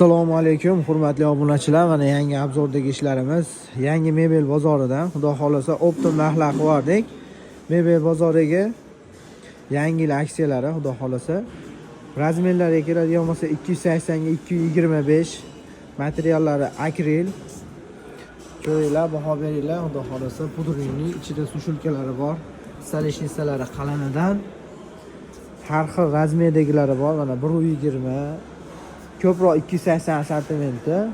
Assalomu alaykum, hurmatli obunachilar. Mana yangi obzordagi ishlarimiz, yangi mebel bozoridan, xudo xolasa Optim narxlar qildik. Mebel bozoriga yangi aksiyalari, xudo xolasa. Razmerlarga keladigan bo'lsa 280 ga 225, materiallari akril. Ko'ringlar, baho beringlar, xudo xolasa. Pudringning ichida sushulkalari bor. Stalishnitsalari qalinidan. Har xil razmerdagilari bor. Mana 120, ko'proq 280 santimetr,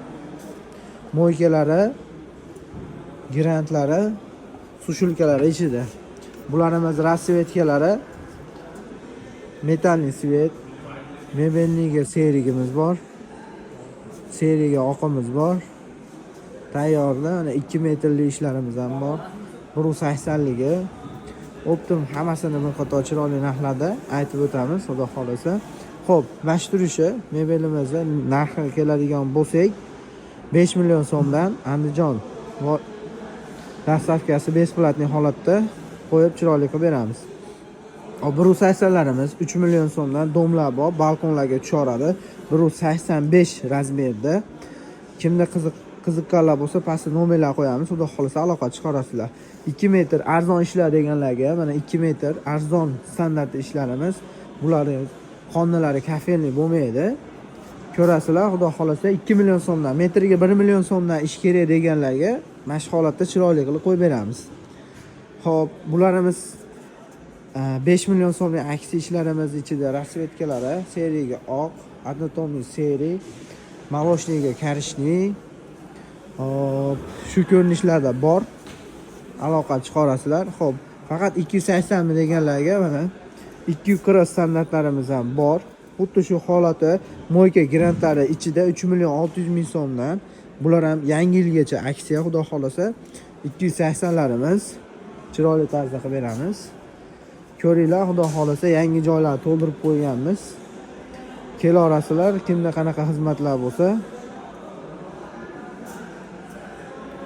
mo'ykalari, girantlari, sushulkalari ichida. Bularimiz rasvetkalari, metalli svet, mebelniga serigimiz bor. Seriga oqimiz bor. Tayyorda ana 2 metrli ishlarimiz ham bor. 180 ligi. Optim hammasini bir qator chiroyli narxlarda aytib o'tamiz, xudo xolasa. Xo'p, mashturishi mebelimizda narxi keladigan bo'lsak, 5 million so'mdan Andijon dastavkasi besplatniy holatda qo'yib chiroyli qilib beramiz. 180larimiz 3 million so'mdan domlar bor, balkonlarga tushoradi. 185 razmerda. Kimda qiziqqanlar bo'lsa, pastda nomerlar qo'yamiz, xudo xolasa aloqa chiqarasizlar. 2 metr arzon ishlar deganlarga, mana 2 metr arzon standart ishlarimiz. Bularning qonnalari kafelniy bo'lmaydi. Ko'rasizlar, xudo xolasa 2 million so'mdan, metriga 1 million so'mdan ish kerak deganlarga mana shu holatda chiroyli qilib qo'yib beramiz. Xo'p, bularimiz 5 million so'mlik aksi ishlarimiz ichida rasvetkalari, seriga oq, однотонный seri, молочныйga karishniy. Hop, shu ko'rinishlarda bor. Aloqa chiqarasizlar. Xo'p, faqat 280 mi deganlarga mana 240 standartlarimiz ham bor. Xuddi shu holati mo'yka grantlari ichida 3 million 600 ming so'mdan. Bular ham yangi yilgacha aksiya, xudo xolasa 280larimiz chiroyli tarzda qilib beramiz. Ko'ringlar, xudo xolasa yangi joylarni to'ldirib qo'yganmiz. Kelarasizlar, kimda qanaqa xizmatlar bo'lsa